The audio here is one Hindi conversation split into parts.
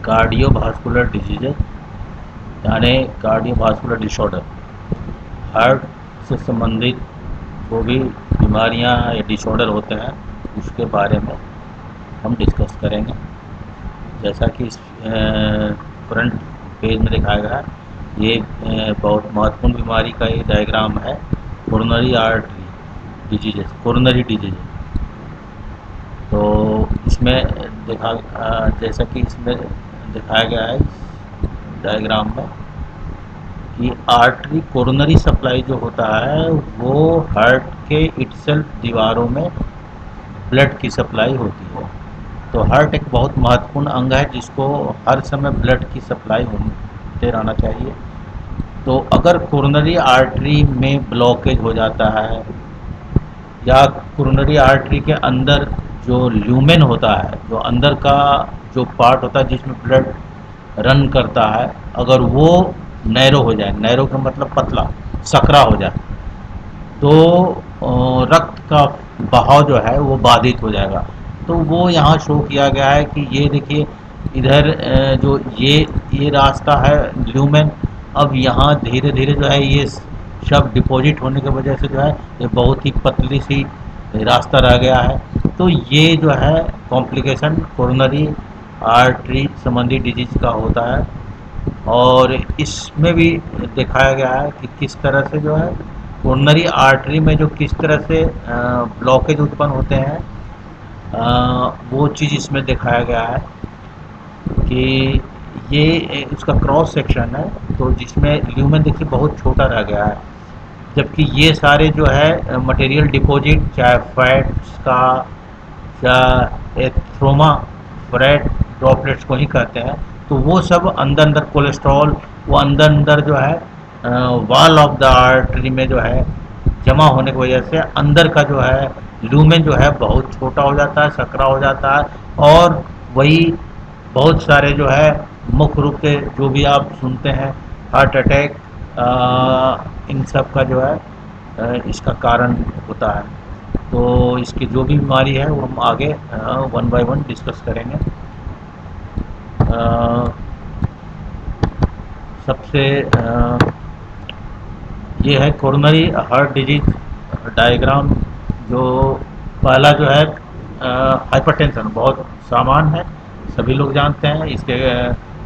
कार्डियोवास्कुलर डिजीजेज यानी कार्डियोवास्कुलर डिसऑर्डर, हार्ट से संबंधित जो भी बीमारियां या डिसऑर्डर होते हैं उसके बारे में हम डिस्कस करेंगे। जैसा कि इस फ्रंट पेज में दिखाया गया है, ये बहुत महत्वपूर्ण बीमारी का ये डायग्राम है। Coronary artery diseases, coronary diseases. तो इसमें जैसा कि इसमें दिखाया गया है इस डायग्राम में कि आर्टरी कोरोनरी सप्लाई जो होता है वो हार्ट के इटसेल्फ दीवारों में ब्लड की सप्लाई होती है। तो हार्ट एक बहुत महत्वपूर्ण अंग है जिसको हर समय ब्लड की सप्लाई होते रहना चाहिए। तो अगर कोरोनरी आर्टरी में ब्लॉकेज हो जाता है या कोरोनरी आर्टरी के अंदर जो ल्यूमेन होता है, जो अंदर का जो पार्ट होता है जिसमें ब्लड रन करता है, अगर वो नैरो हो जाए, नैरो का मतलब पतला, सकरा हो जाए, तो रक्त का बहाव जो है वो बाधित हो जाएगा। तो वो यहाँ शो किया गया है कि ये देखिए इधर जो ये रास्ता है ल्यूमेन, अब यहाँ धीरे धीरे जो है ये सब डिपॉजिट होने की वजह से जो है ये बहुत ही पतली सी रास्ता रह गया है। तो ये जो है कॉम्प्लिकेशन कोरोनरी आर्टरी संबंधी डिजीज का होता है। और इसमें भी दिखाया गया है कि किस तरह से जो है कोरोनरी आर्टरी में जो किस तरह से ब्लॉकेज उत्पन्न होते हैं, वो चीज़ इसमें दिखाया गया है कि ये उसका क्रॉस सेक्शन है, तो जिसमें ल्यूमेन देखिए बहुत छोटा रह गया है, जबकि ये सारे जो है मटेरियल डिपॉजिट, चाहे फैट्स का या एथ्रोमा फैट ड्रॉपलेट्स को ही कहते हैं, तो वो सब अंदर अंदर कोलेस्ट्रॉल वो अंदर अंदर जो है वॉल ऑफ द आर्टरी में जो है जमा होने की वजह से अंदर का जो है ल्यूमेन जो है बहुत छोटा हो जाता है, सकरा हो जाता है। और वही बहुत सारे जो है मुख्य रूप से जो भी आप सुनते हैं हार्ट अटैक, इन सब का जो है इसका कारण होता है। तो इसकी जो भी बीमारी है वो हम आगे वन बाय वन डिस्कस करेंगे। सबसे ये है कोरोनरी हार्ट डिजीज डायग्राम। जो पहला जो है हाइपरटेंशन, बहुत सामान्य है, सभी लोग जानते हैं, इसके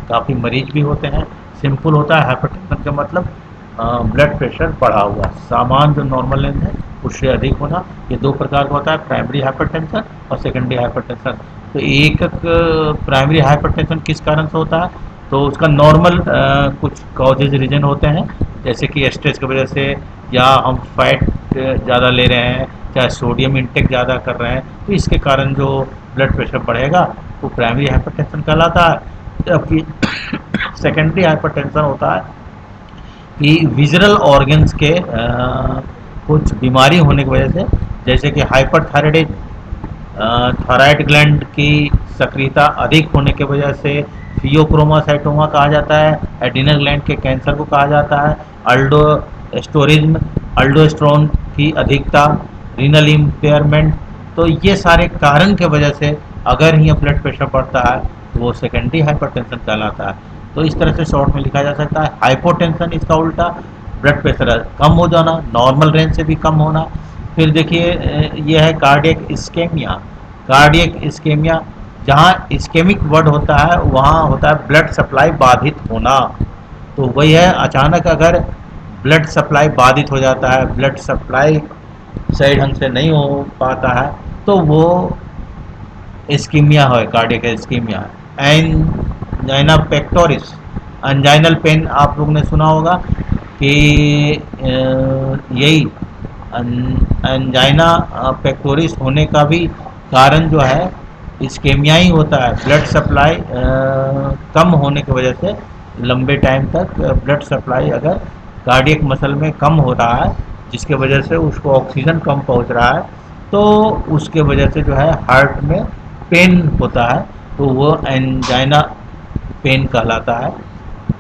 काफ़ी मरीज भी होते हैं। सिंपल होता है हाइपरटेंशन का मतलब ब्लड प्रेशर बढ़ा हुआ, सामान्य जो नॉर्मल रेंज है उससे अधिक होना। ये दो प्रकार का होता है, प्राइमरी हाइपरटेंशन और सेकेंडरी हाइपरटेंशन। तो एक प्राइमरी हाइपरटेंशन किस कारण से होता है, तो उसका नॉर्मल कुछ कॉजेज रीजन होते हैं, जैसे कि स्ट्रेस की वजह से, या हम फैट ज़्यादा ले रहे हैं, चाहे सोडियम इंटेक ज़्यादा कर रहे हैं, तो इसके कारण जो ब्लड प्रेशर बढ़ेगा वो प्राइमरी हाइपरटेंशन कहलाता है। जबकि सेकेंडरी हाइपरटेंशन होता है कि विजरल ऑर्गन्स के कुछ बीमारी होने की वजह से, जैसे कि हाइपरथायराइडिज, थायराइड ग्लैंड की सक्रियता अधिक होने की वजह से फियोक्रोमासाइटोमा कहा जाता है, एडिनल ग्लैंड के कैंसर को कहा जाता है, अल्डोस्टेरोनिज्म, अल्डोस्टेरोन की अधिकता, रीनल इम्पेयरमेंट। तो ये सारे कारण के वजह से अगर ही ब्लड प्रेशर बढ़ता है तो वो सेकेंडरी हाइपरटेंशन कहलाता है। तो इस तरह से शॉर्ट में लिखा जा सकता है। हाइपोटेंशन इसका उल्टा, ब्लड प्रेशर कम हो जाना, नॉर्मल रेंज से भी कम होना। फिर देखिए ये है कार्डियक इस्केमिया। कार्डियक इस्केमिया, जहाँ इस्केमिक वर्ड होता है वहाँ होता है ब्लड सप्लाई बाधित होना। तो वही है, अचानक अगर ब्लड सप्लाई बाधित हो जाता है, ब्लड सप्लाई सही ढंग से नहीं हो पाता है, तो वो इस्कीमिया है, cardiac ischemia. Angina pectoris, anginal pain आप लोग ने सुना होगा कि यही एंजाइना पेक्टोरिस होने का भी कारण जो है इस्केमिया ही होता है। ब्लड सप्लाई कम होने की वजह से लंबे टाइम तक ब्लड सप्लाई अगर कार्डियक मसल में कम हो रहा है, जिसके वजह से उसको ऑक्सीजन कम पहुंच रहा है, तो उसके वजह से जो है हार्ट में पेन होता है, तो वो एंजाइना पेन कहलाता है,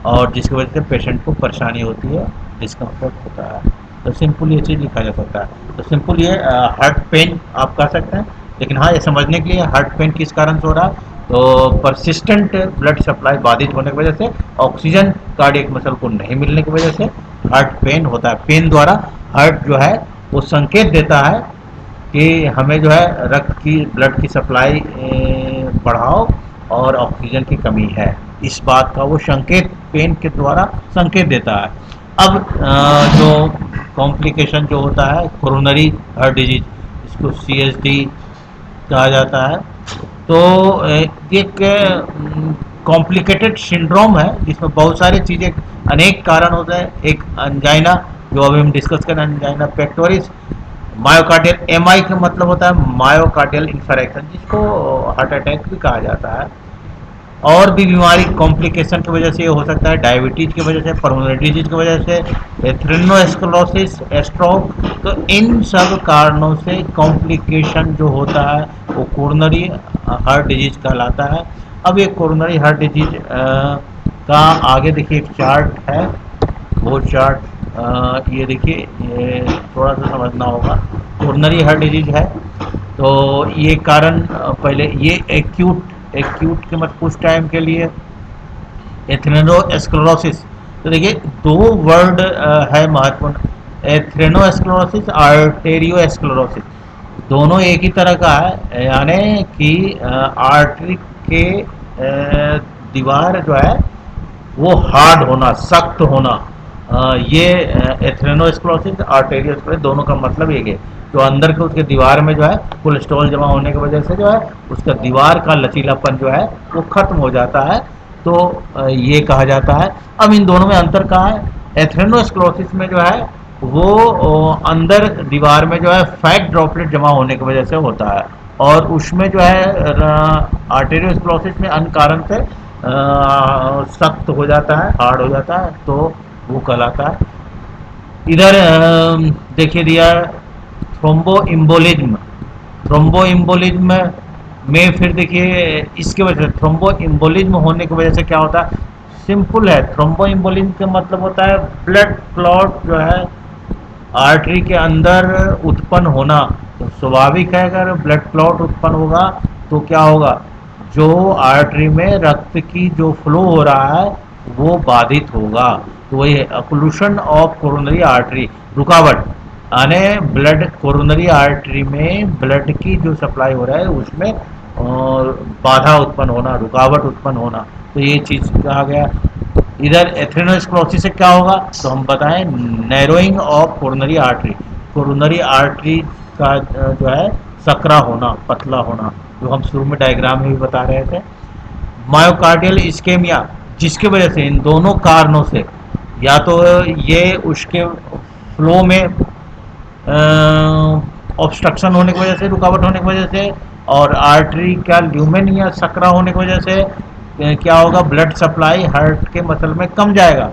और जिसकी वजह से पेशेंट को परेशानी होती है, डिस्कम्फर्ट होता है। तो सिंपल ये चीज़ लिखा जा सकता है। तो सिंपल ये हार्ट पेन आप कह सकते हैं, लेकिन हाँ, ये समझने के लिए हार्ट पेन किस कारण से हो रहा है, तो परसिस्टेंट ब्लड सप्लाई बाधित होने की वजह से, ऑक्सीजन कार्डियक मसल को नहीं मिलने की वजह से हार्ट पेन होता है। पेन द्वारा हार्ट जो है वो संकेत देता है कि हमें जो है रक्त की, ब्लड की सप्लाई बढ़ाओ और ऑक्सीजन की कमी है। इस बात का वो संकेत पेन के द्वारा संकेत देता है। अब जो कॉम्प्लिकेशन जो होता है कोरोनरी हार्ट डिजीज, इसको CHD कहा जाता है। तो एक कॉम्प्लिकेटेड सिंड्रोम है जिसमें बहुत सारी चीज़ें, अनेक कारण होते हैं। एक अंजाइना, जो अभी हम डिस्कस करें, अंजाइना पेक्टोरिस, मायोकार्डियल, MI का मतलब होता है मायोकार्डियल इंफारेक्शन, जिसको हार्ट अटैक भी कहा जाता है। और भी बीमारी कॉम्प्लिकेशन की वजह से हो सकता है, डायबिटीज की वजह से, पर्मोनरी डिजीज की वजह से, एथेरोस्क्लेरोसिस, स्ट्रोक। तो इन सब कारणों से कॉम्प्लिकेशन जो होता है वो कोरोनरी हार्ट डिजीज कहलाता है। अब ये कोरोनरी हार्ट डिजीज का आगे देखिए एक चार्ट है, वो चार्ट ये देखिए, ये थोड़ा सा समझना होगा। कोरोनरी हार्ट डिजीज है तो ये कारण पहले ये एक्यूट के मतलब कुछ टाइम के लिए, एथेरोस्क्लेरोसिस। तो देखिए दो वर्ड है महत्वपूर्ण, एथेरोस्क्लेरोसिस, आर्टेरियोस्क्लेरोसिस। दोनों एक ही तरह का है, यानी कि आर्टरी के दीवार जो है वो हार्ड होना, सख्त होना। ये एथेरोस्क्लेरोसिस, आर्टेरियोस्क्लेरोसिस, दोनों का मतलब एक है। तो अंदर के उसके दीवार में जो है कोलेस्ट्रॉल जमा होने की वजह से जो है उसका दीवार का लचीलापन जो है वो खत्म हो जाता है। तो ये कहा जाता है। अब इन दोनों में अंतर कहाँ है? एथेरोस्क्लेरोसिस में जो है वो अंदर दीवार में जो है फैट ड्रॉपलेट जमा होने की वजह से होता है, और उसमें जो है आर्टेरियोस्क्लेरोसिस में अन्य कारण से सख्त हो जाता है, हार्ड हो जाता है, तो वो कहलाता है। इधर देखिए दिया थ्रोम्बोइम्बोलिज्म। थ्रोम्बोइम्बोलिज्म में फिर देखिए इसके वजह से, थ्रोम्बोइम्बोलिज्म होने की वजह से क्या होता है? सिंपल है, थ्रोम्बोइम्बोलिज्म का मतलब होता है ब्लड क्लॉट जो है आर्टरी के अंदर उत्पन्न होना। तो स्वाभाविक है अगर ब्लड क्लॉट उत्पन्न होगा तो क्या होगा, जो आर्टरी में रक्त की जो फ्लो हो रहा है वो बाधित होगा। तो वही है अक्लूशन ऑफ कोरोनरी आर्टरी, रुकावट, यानी ब्लड कोरोनरी आर्टरी में ब्लड की जो सप्लाई हो रहा है उसमें बाधा उत्पन्न होना, रुकावट उत्पन्न होना। तो ये चीज़ कहा गया। इधर एथेरोस्क्लेरोसिस से क्या होगा तो हम बताएं, narrowing of coronary artery, coronary artery का जो है सकरा होना, पतला होना, जो हम शुरू में डायग्राम में भी बता रहे थे। मायोकार्डियल इस्केमिया, जिसके वजह से इन दोनों कारणों से, या तो ये उसके फ्लो में ऑब्स्ट्रक्शन होने की वजह से, रुकावट होने की वजह से, और आर्टरी का ल्यूमेन या सकरा होने की वजह से क्या होगा, ब्लड सप्लाई हार्ट के मसल में कम जाएगा,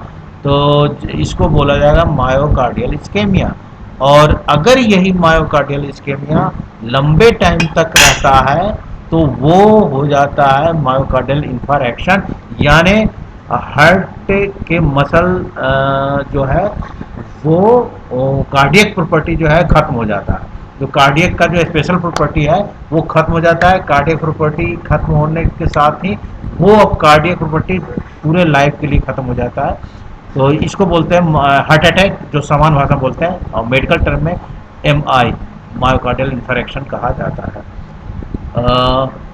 तो इसको बोला जाएगा मायोकार्डियल इस्केमिया। और अगर यही मायोकार्डियल इस्केमिया लंबे टाइम तक रहता है तो वो हो जाता है मायोकार्डियल इंफारेक्शन, यानी हार्ट के मसल जो है वो कार्डियक प्रॉपर्टी जो है खत्म हो जाता है। जो कार्डियक का जो स्पेशल प्रॉपर्टी है वो खत्म हो जाता है। कार्डियक प्रॉपर्टी खत्म होने के साथ ही वो अब कार्डियक प्रॉपर्टी पूरे लाइफ के लिए खत्म हो जाता है। तो इसको बोलते हैं हार्ट अटैक, जो सामान्य भाषा में बोलते हैं, और मेडिकल टर्म में MI, मायोकार्डियल इंफारेक्शन कहा जाता है।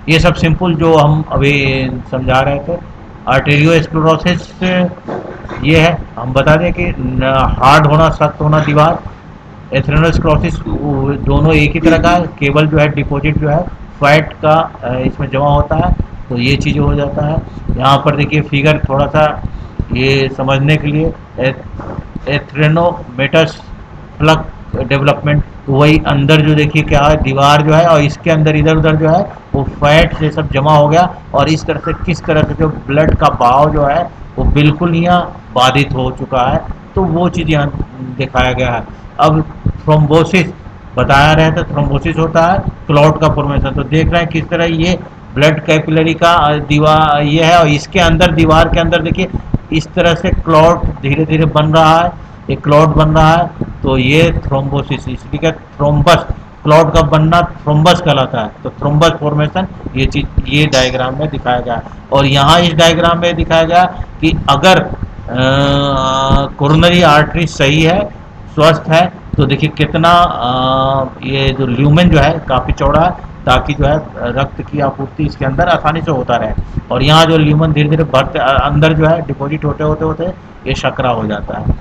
ये सब सिंपल जो हम अभी समझा रहे थे। आर्टेरियोस्क्लेरोसिस ये है, हम बता दें कि हार्ड होना, सख्त होना दीवार। एथेरोस्क्लेरोसिस दोनों एक ही तरह का है, केवल जो है डिपॉजिट जो है फैट का इसमें जमा होता है, तो ये चीज़ हो जाता है। यहाँ पर देखिए फिगर थोड़ा सा ये समझने के लिए, एथेरोमेटस प्लग डेवलपमेंट, तो वही अंदर जो देखिए क्या है, दीवार जो है और इसके अंदर इधर उधर जो है वो फैट से सब जमा हो गया, और इस तरह से किस तरह से जो ब्लड का बहाव जो है वो बिल्कुल यहाँ बाधित हो चुका है। तो वो चीज़ यहाँ दिखाया गया है। अब थ्रोम्बोसिस बताया रहे थे, थ्रोम्बोसिस होता है क्लॉट का फॉर्मेशन। तो देख रहे हैं किस तरह ये ब्लड कैपिलरी का दीवार ये है, और इसके अंदर दीवार के अंदर देखिए इस तरह से क्लॉट धीरे धीरे बन रहा है, एक क्लॉट बन रहा है। तो ये थ्रोम्बोसिस, इसलिए क्या थ्रोम्बस, क्लॉट का बनना थ्रोम्बस कहलाता है। तो थ्रोम्बस फॉर्मेशन ये चीज ये डायग्राम में दिखाया गया है। और यहाँ इस डायग्राम में दिखाया गया कि अगर कोरोनरी आर्टरी सही है, स्वस्थ है, तो देखिए कितना ये जो ल्यूमेन जो है काफ़ी चौड़ा है, ताकि जो है रक्त की आपूर्ति इसके अंदर आसानी से होता रहे। और यहाँ जो ल्यूमेन धीरे धीरे बढ़ते अंदर जो है डिपॉजिट होते होते होते ये शकरा हो जाता है।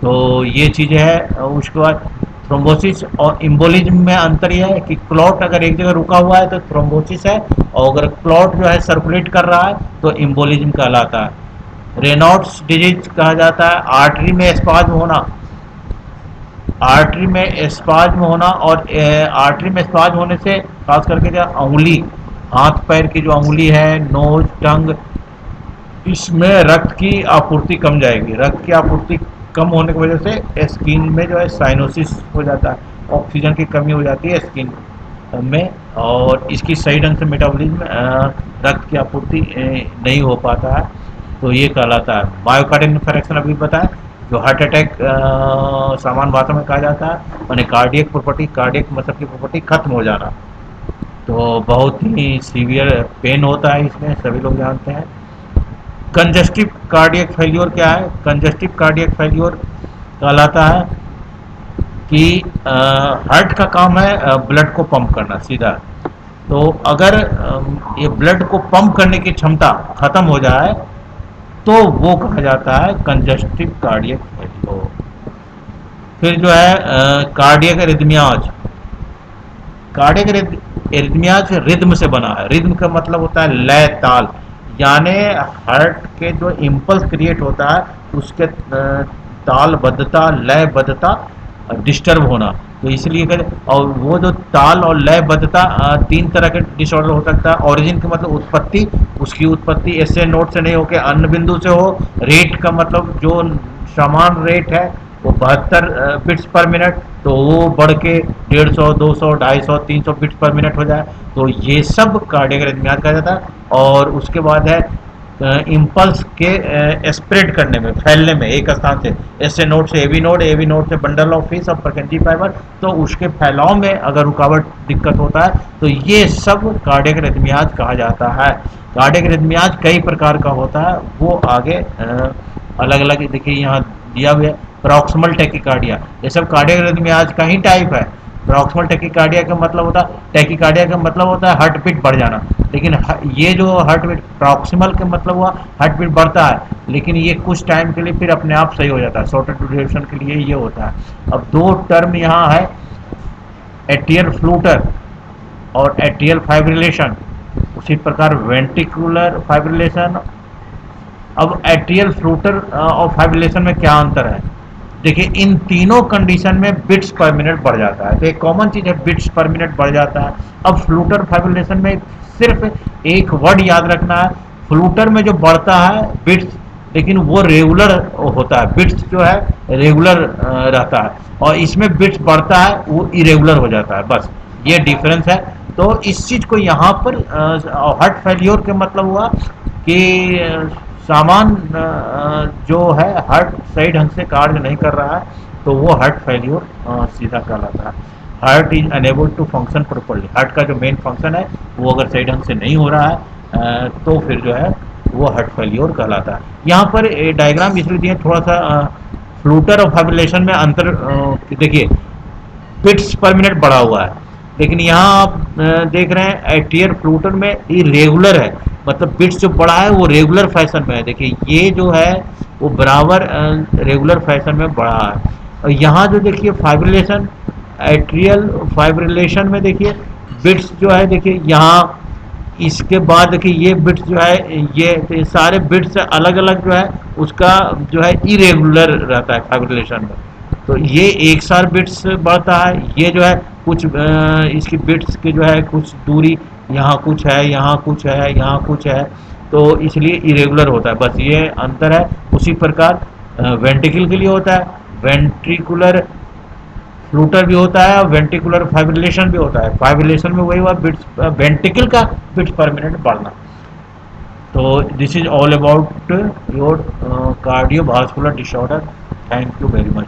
तो ये चीज़ है। उसके बाद थ्रोम्बोसिस और इम्बोलिज्म में अंतर यह है कि क्लॉट अगर एक जगह रुका हुआ है तो थ्रोम्बोसिस है, और अगर क्लॉट जो है सर्कुलेट कर रहा है तो इम्बोलिज्म कहलाता है। रेनॉल्ड्स डिजीज कहा जाता है आर्टरी में स्पाज्म होना, आर्टरी में स्पाज्म होना। और आर्टरी में स्पाज्म होने से खास करके जो अंगुली, हाथ पैर की जो अंगुली है, नोज, टंग, इसमें रक्त की आपूर्ति कम जाएगी। रक्त की आपूर्ति कम होने की वजह से स्किन में जो है साइनोसिस हो जाता है, ऑक्सीजन की कमी हो जाती है स्किन में, और इसकी सही ढंग से मेटाबॉलिज्म रक्त की आपूर्ति नहीं हो पाता है, तो ये कहलाता है। मायोकार्डियल इन्फेक्शन अभी बताएं, जो हार्ट अटैक सामान्य भाषा में कहा जाता है, माने कार्डियक प्रॉपर्टी, कार्डियक मतलब की प्रॉपर्टी खत्म हो जाना। तो बहुत ही सीवियर पेन होता है इसमें, सभी लोग जानते हैं। कंजस्टिव कार्डियक फेल्योर क्या है? कंजस्टिव कार्डियक फेल्योर कहलाता है कि हार्ट का काम है ब्लड को पंप करना सीधा। तो अगर ये ब्लड को पंप करने की क्षमता खत्म हो जाए तो वो कहा जाता है कंजस्टिव कार्डियक फेल्योर। फिर जो है cardiac arrhythmias. Cardiac arrhythmias rhythm से बना है। रिद्म का मतलब होता है लय, ताल, यानी हार्ट के जो इम्पल्स क्रिएट होता है उसके तालबद्धता, लयबद्धता डिस्टर्ब होना। तो इसलिए और वो जो ताल और लयबद्धता तीन तरह के डिसऑर्डर हो सकता है। ओरिजिन का मतलब उत्पत्ति, उसकी उत्पत्ति ऐसे नोट से नहीं होकर अन्य बिंदु से हो। रेट का मतलब जो समान रेट है वो 72 बिट्स पर मिनट, तो वो बढ़ के 150, 200, 250, 300 बिट्स पर मिनट हो जाए, तो ये सब कार्डियक एरिथमियाज कहा जाता है। और उसके बाद है इम्पल्स के स्प्रेड करने में, फैलने में एक स्थान से, ऐसे नोड से एवी नोड से बंडल ऑफ फिश और परकेंजी फाइबर, तो उसके फैलाव में अगर रुकावट दिक्कत होता है तो ये सब कार्डियक एरिथमियाज कहा जाता है। कार्डियक एरिथमियाज कई प्रकार का होता है, वो आगे अलग अलग देखिए यहाँ दिया हुआ है। प्रॉक्सिमल टैकीकार्डिया, ये सब कार्डियक एरिथमियाज का ही टाइप है। प्रॉक्सिमल टैकीकार्डिया का मतलब होता है, टैकीकार्डिया का मतलब होता है हार्ट बीट बढ़ जाना, लेकिन ये जो हार्ट बीट प्रॉक्सिमल का मतलब हुआ हार्ट बीट बढ़ता है, लेकिन ये कुछ टाइम के लिए फिर अपने आप सही हो जाता है, शॉर्टर ड्यूरेशन के लिए ये होता है। अब दो टर्म यहाँ है, एट्रियल फ्लूटर और एट्रियल फाइब्रिलेशन, उसी प्रकार वेंट्रिकुलर फाइब्रिलेशन। अब एट्रियल फ्लूटर और फाइब्रिलेशन में क्या अंतर है? देखिए इन तीनों कंडीशन में बिट्स पर मिनट बढ़ जाता है, तो एक कॉमन चीज है बिट्स पर मिनट बढ़ जाता है। अब फ्लूटर फाइब्रिलेशन में सिर्फ एक वर्ड याद रखना है, फ्लूटर में जो बढ़ता है बिट्स, लेकिन वो रेगुलर होता है, बिट्स जो है रेगुलर रहता है, और इसमें बिट्स बढ़ता है वो इरेगुलर हो जाता है, बस ये डिफरेंस है। तो इस चीज को यहाँ पर हार्ट फेल्योर के मतलब हुआ कि सामान जो है हार्ट सही ढंग से कार्य नहीं कर रहा है, तो वो हार्ट फेल्योर सीधा कहलाता है। Heart is unable to function properly, heart का जो मेन फंक्शन है वो अगर सही ढंग से नहीं हो रहा है तो फिर जो है वो हार्ट फेल्योर कहलाता है। यहाँ पर डायग्राम इसलिए दिए थोड़ा सा फ्लूटर और फाइब्रिलेशन में अंतर देखिए, बिट्स पर मिनट बढ़ा हुआ है, लेकिन यहाँ आप देख रहे हैं एट्रियल फ्लूटर में इरेगुलर है, मतलब बिट्स जो बढ़ा है वो रेगुलर फैशन में है। देखिए ये जो है वो बराबर रेगुलर फैशन में बढ़ा है। और यहाँ जो देखिए फाइब्रिलेशन, एट्रियल फाइब्रिलेशन में देखिए बिट्स जो है, देखिए यहाँ इसके बाद देखिए ये बिट्स जो है ये सारे बिट्स अलग अलग जो है उसका जो है इरेगुलर रहता है फाइब्रिलेशन में। तो ये एक साथ बिट्स बढ़ता है, ये जो है कुछ इसकी बिट्स की जो है कुछ दूरी, यहाँ कुछ है, यहाँ कुछ है, यहाँ कुछ है, तो इसलिए इरेगुलर होता है, बस ये अंतर है। उसी प्रकार वेंट्रिकल के लिए होता है, वेंट्रिकुलर फ्लूटर भी होता है और वेंट्रिकुलर फाइब्रिलेशन भी होता है। फाइब्रिलेशन में वही हुआ बिट्स, वेंट्रिकल का बिट्स पर मिनट बढ़ना। तो this is all about your cardiovascular disorder. Thank you very much.